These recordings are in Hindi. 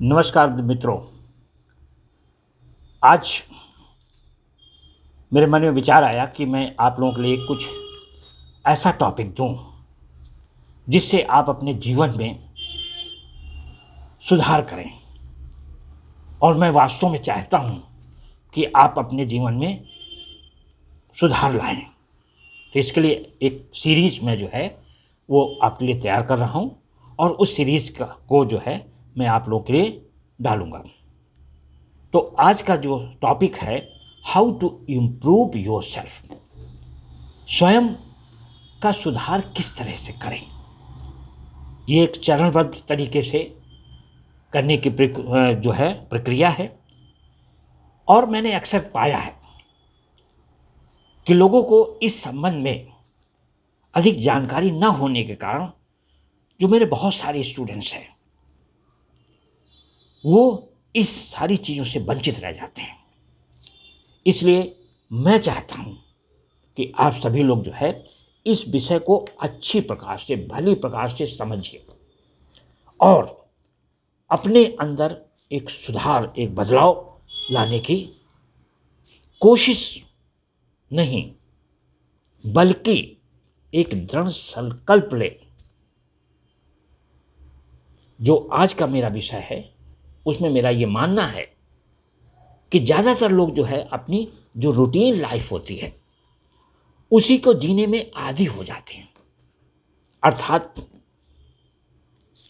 नमस्कार मित्रों। आज मेरे मन में विचार आया कि मैं आप लोगों के लिए कुछ ऐसा टॉपिक दूं जिससे आप अपने जीवन में सुधार करें। और मैं वास्तव में चाहता हूं कि आप अपने जीवन में सुधार लाएं। तो इसके लिए एक सीरीज में जो है वो आपके लिए तैयार कर रहा हूं और उस सीरीज को जो है मैं आप लोगों के लिए डालूंगा। तो आज का जो टॉपिक है, how to improve yourself, स्वयं का सुधार किस तरह से करें। ये एक चरणबद्ध तरीके से करने की जो है प्रक्रिया है। और मैंने अक्सर पाया है कि लोगों को इस संबंध में अधिक जानकारी न होने के कारण जो मेरे बहुत सारे स्टूडेंट्स हैं वो इस सारी चीज़ों से वंचित रह जाते हैं। इसलिए मैं चाहता हूं कि आप सभी लोग जो है इस विषय को अच्छी प्रकार से, भली प्रकार से समझिए और अपने अंदर एक सुधार, एक बदलाव लाने की कोशिश नहीं बल्कि एक दृढ़ संकल्प ले। जो आज का मेरा विषय है उसमें मेरा ये मानना है कि ज़्यादातर लोग जो है अपनी जो रूटीन लाइफ होती है उसी को जीने में आदी हो जाते हैं। अर्थात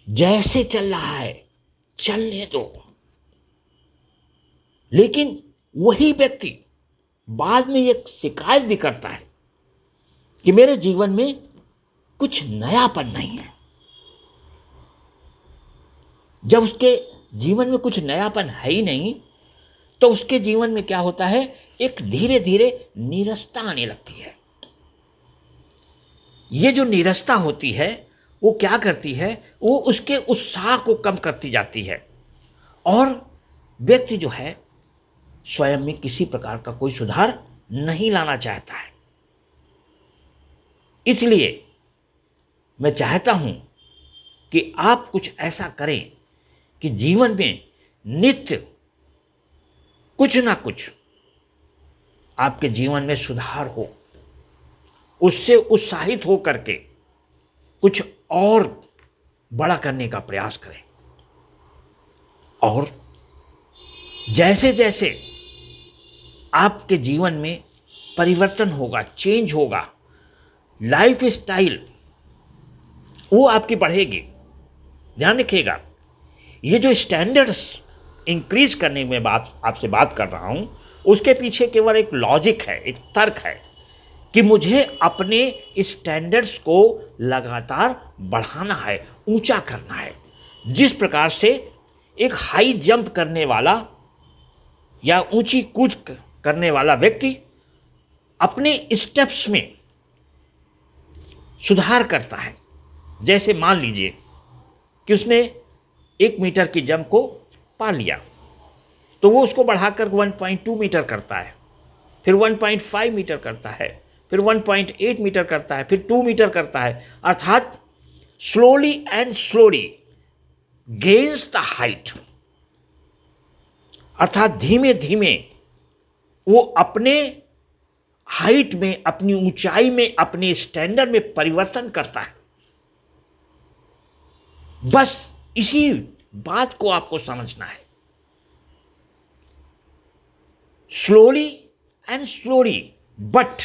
जैसे चल रहा है चलने दो। लेकिन वही व्यक्ति बाद में एक शिकायत भी करता है कि मेरे जीवन में कुछ नयापन नहीं है। जब उसके जीवन में कुछ नयापन है ही नहीं तो उसके जीवन में क्या होता है, एक धीरे धीरे नीरसता आने लगती है। ये जो नीरसता होती है वो क्या करती है, वो उसके उत्साह को कम करती जाती है और व्यक्ति जो है स्वयं में किसी प्रकार का कोई सुधार नहीं लाना चाहता है। इसलिए मैं चाहता हूं कि आप कुछ ऐसा करें कि जीवन में नित्य कुछ ना कुछ आपके जीवन में सुधार हो, उससे उत्साहित हो करके कुछ और बड़ा करने का प्रयास करें। और जैसे जैसे आपके जीवन में परिवर्तन होगा, चेंज होगा, लाइफ स्टाइल वो आपकी बढ़ेगी। ध्यान रखिएगा, ये जो स्टैंडर्ड्स इंक्रीज करने में आपसे बात कर रहा हूं उसके पीछे केवल एक लॉजिक है, एक तर्क है कि मुझे अपने स्टैंडर्ड्स को लगातार बढ़ाना है, ऊंचा करना है। जिस प्रकार से एक हाई जंप करने वाला या ऊंची कूद करने वाला व्यक्ति अपने स्टेप्स में सुधार करता है। जैसे मान लीजिए कि उसने 1 मीटर की जंप को पा लिया तो वो उसको बढ़ाकर 1.2 मीटर करता है, फिर 1.5 मीटर करता है, फिर 1.8 मीटर करता है, फिर 2 मीटर करता है। अर्थात slowly and slowly gains the height. अर्थात धीमे धीमे वो अपने हाइट में, अपनी ऊंचाई में, अपने स्टैंडर्ड में परिवर्तन करता है। बस इसी बात को आपको समझना है। Slowly and slowly but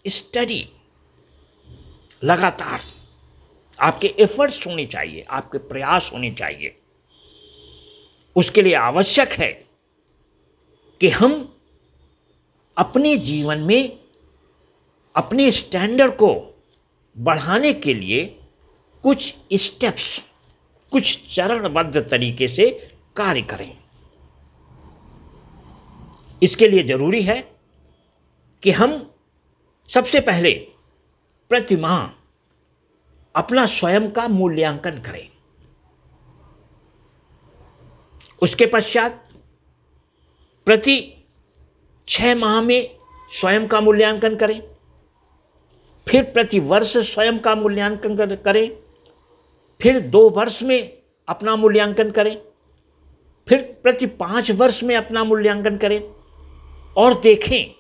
study, लगातार आपके एफर्ट्स होने चाहिए, आपके प्रयास होने चाहिए। उसके लिए आवश्यक है कि हम अपने जीवन में अपने स्टैंडर्ड को बढ़ाने के लिए कुछ स्टेप्स, कुछ चरणबद्ध तरीके से कार्य करें। इसके लिए जरूरी है कि हम सबसे पहले प्रतिमाह अपना स्वयं का मूल्यांकन करें। उसके पश्चात प्रति 6 माह में स्वयं का मूल्यांकन करें, फिर प्रति वर्ष स्वयं का मूल्यांकन करें, फिर 2 वर्ष में अपना मूल्यांकन करें, फिर प्रति 5 वर्ष में अपना मूल्यांकन करें और देखें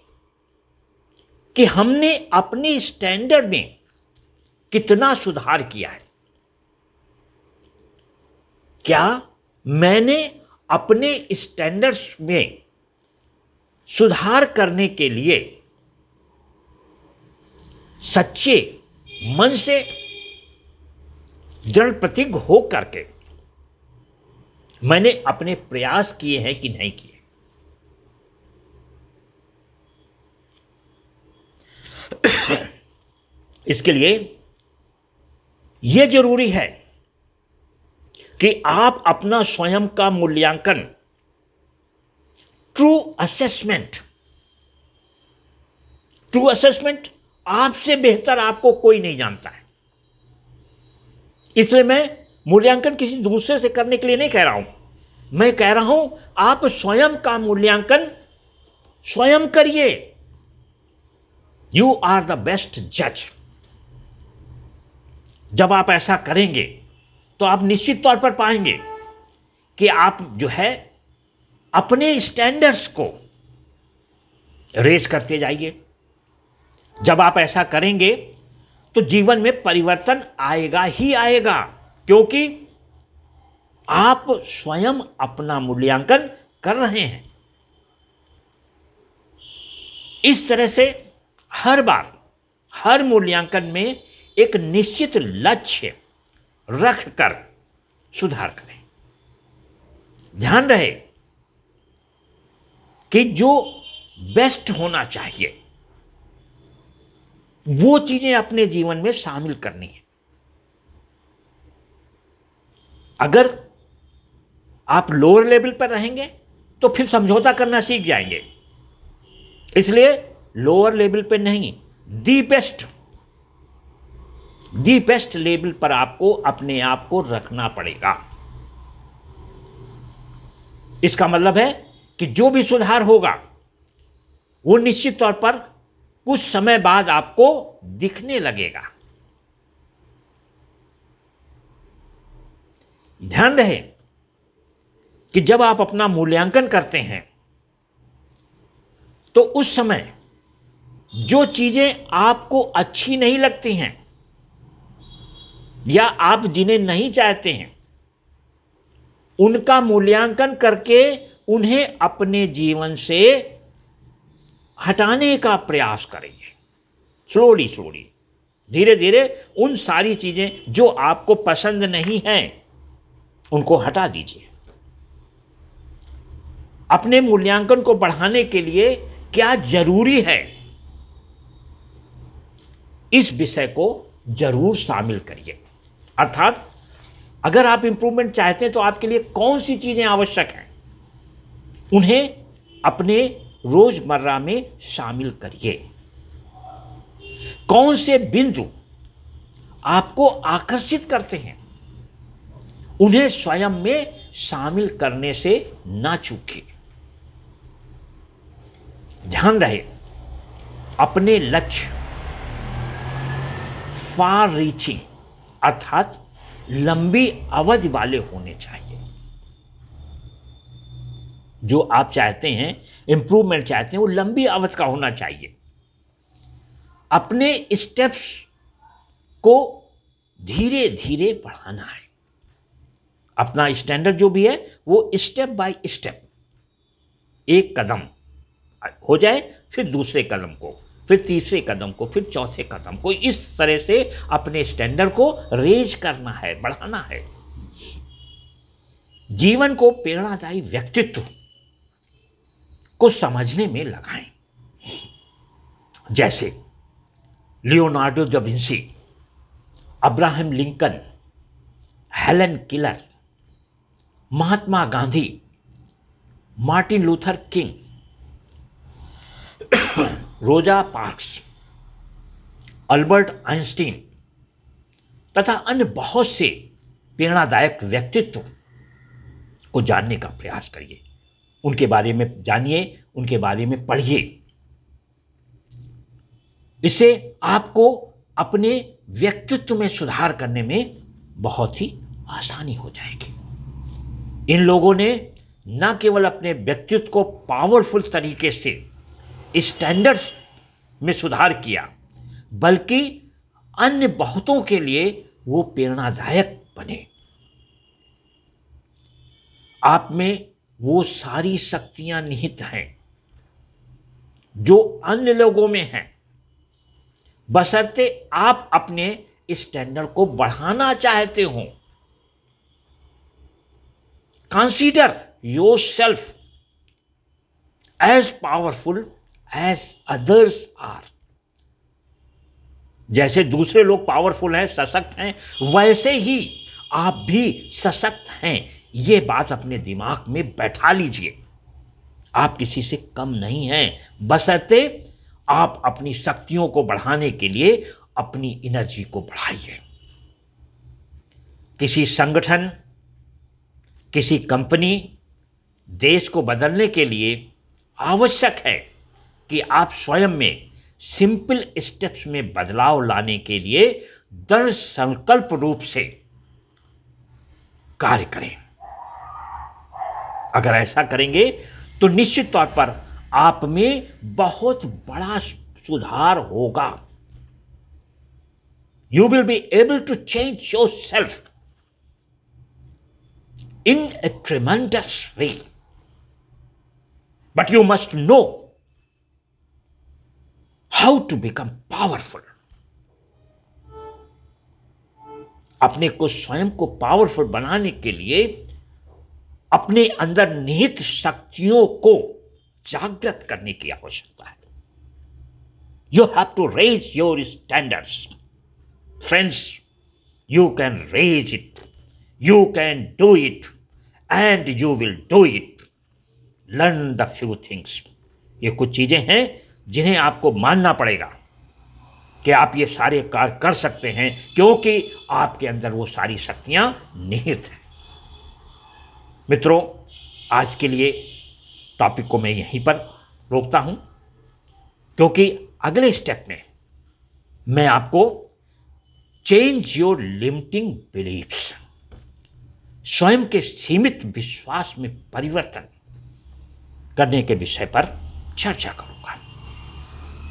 कि हमने अपने स्टैंडर्ड में कितना सुधार किया है। क्या मैंने अपने स्टैंडर्ड्स में सुधार करने के लिए सच्चे मन से दृढ़ प्रतिज्ञ हो करके मैंने अपने प्रयास किए हैं कि नहीं किए? इसके लिए यह जरूरी है कि आप अपना स्वयं का मूल्यांकन, ट्रू असेसमेंट आपसे बेहतर आपको कोई नहीं जानता है। इसलिए मैं मूल्यांकन किसी दूसरे से करने के लिए नहीं कह रहा हूं, मैं कह रहा हूं आप स्वयं का मूल्यांकन स्वयं करिए। यू आर द बेस्ट जज। जब आप ऐसा करेंगे तो आप निश्चित तौर पर पाएंगे कि आप जो है अपने स्टैंडर्ड्स को रेज करते जाइए। जब आप ऐसा करेंगे तो जीवन में परिवर्तन आएगा ही आएगा, क्योंकि आप स्वयं अपना मूल्यांकन कर रहे हैं। इस तरह से हर बार हर मूल्यांकन में एक निश्चित लक्ष्य रखकर सुधार करें। ध्यान रहे कि जो बेस्ट होना चाहिए वो चीजें अपने जीवन में शामिल करनी है। अगर आप लोअर लेवल पर रहेंगे तो फिर समझौता करना सीख जाएंगे। इसलिए लोअर लेवल पे नहीं, दी बेस्ट लेवल पर आपको अपने आप को रखना पड़ेगा। इसका मतलब है कि जो भी सुधार होगा वो निश्चित तौर पर कुछ समय बाद आपको दिखने लगेगा। ध्यान रहे कि जब आप अपना मूल्यांकन करते हैं तो उस समय जो चीजें आपको अच्छी नहीं लगती हैं या आप जिन्हें नहीं चाहते हैं, उनका मूल्यांकन करके उन्हें अपने जीवन से हटाने का प्रयास करेंगे। स्लोली धीरे धीरे उन सारी चीजें जो आपको पसंद नहीं हैं उनको हटा दीजिए। अपने मूल्यांकन को बढ़ाने के लिए क्या जरूरी है, इस विषय को जरूर शामिल करिए। अर्थात अगर आप इंप्रूवमेंट चाहते हैं तो आपके लिए कौन सी चीजें आवश्यक हैं, उन्हें अपने रोजमर्रा में शामिल करिए। कौन से बिंदु आपको आकर्षित करते हैं, उन्हें स्वयं में शामिल करने से ना चूकिए। ध्यान रहे अपने लक्ष्य फार रीचिंग अर्थात लंबी अवधि वाले होने चाहिए। जो आप चाहते हैं, इंप्रूवमेंट चाहते हैं, वो लंबी अवधि का होना चाहिए। अपने स्टेप्स को धीरे धीरे बढ़ाना है। अपना स्टैंडर्ड जो भी है वो स्टेप बाय स्टेप, एक कदम हो जाए फिर दूसरे कदम को, फिर तीसरे कदम को, फिर चौथे कदम को, इस तरह से अपने स्टैंडर्ड को रेज करना है, बढ़ाना है। जीवन को प्रेरणादायी व्यक्तित्व को समझने में लगाएं। जैसे Leonardo da Vinci, Abraham Lincoln, Helen Keller, Mahatma Gandhi, Martin Luther King, Rosa Parks, Albert Einstein तथा अन्य बहुत से प्रेरणादायक व्यक्तित्व को जानने का प्रयास करिए। उनके बारे में जानिए, उनके बारे में पढ़िए। इससे आपको अपने व्यक्तित्व में सुधार करने में बहुत ही आसानी हो जाएगी। इन लोगों ने न केवल अपने व्यक्तित्व को पावरफुल तरीके से स्टैंडर्ड्स में सुधार किया, बल्कि अन्य बहुतों के लिए वो प्रेरणादायक बने। आप में वो सारी शक्तियां निहित हैं जो अन्य लोगों में हैं, बशर्ते आप अपने स्टैंडर्ड को बढ़ाना चाहते हो। Consider yourself as powerful as others are. जैसे दूसरे लोग पावरफुल हैं, सशक्त हैं, वैसे ही आप भी सशक्त हैं। ये बात अपने दिमाग में बैठा लीजिए। आप किसी से कम नहीं हैं, बशर्ते आप अपनी शक्तियों को बढ़ाने के लिए अपनी एनर्जी को बढ़ाइए। किसी संगठन, किसी कंपनी, देश को बदलने के लिए आवश्यक है कि आप स्वयं में सिंपल स्टेप्स में बदलाव लाने के लिए दृढ़ संकल्प रूप से कार्य करें। अगर ऐसा करेंगे तो निश्चित तौर पर आप में बहुत बड़ा सुधार होगा। You will be able to change yourself in a tremendous way. But you must know how to become powerful. अपने को स्वयं को पावरफुल बनाने के लिए अपने अंदर निहित शक्तियों को जागृत करने की आवश्यकता है। You have to raise your standards. Friends, you can raise it. You can do it. And you will do it. Learn the few things. ये कुछ चीजें हैं जिन्हें आपको मानना पड़ेगा कि आप ये सारे कार्य कर सकते हैं, क्योंकि आपके अंदर वो सारी शक्तियां निहित हैं। मित्रों, आज के लिए टॉपिक को मैं यहीं पर रोकता हूं, क्योंकि अगले स्टेप में मैं आपको चेंज योर लिमिटिंग बिलीफ्स, स्वयं के सीमित विश्वास में परिवर्तन करने के विषय पर चर्चा करूंगा।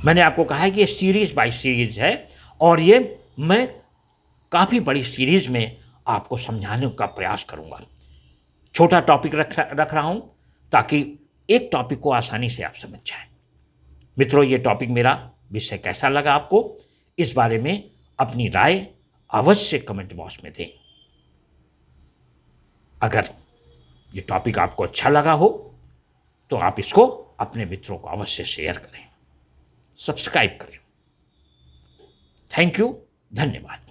मैंने आपको कहा है कि ये सीरीज बाय सीरीज है, और ये मैं काफ़ी बड़ी सीरीज में आपको समझाने का प्रयास करूंगा। छोटा टॉपिक रख रहा हूं ताकि एक टॉपिक को आसानी से आप समझ जाएं। मित्रों, ये टॉपिक मेरा विषय कैसा लगा आपको, इस बारे में अपनी राय अवश्य कमेंट बॉक्स में दें। अगर ये टॉपिक आपको अच्छा लगा हो तो आप इसको अपने मित्रों को अवश्य शेयर करें, सब्सक्राइब करें। थैंक यू, धन्यवाद।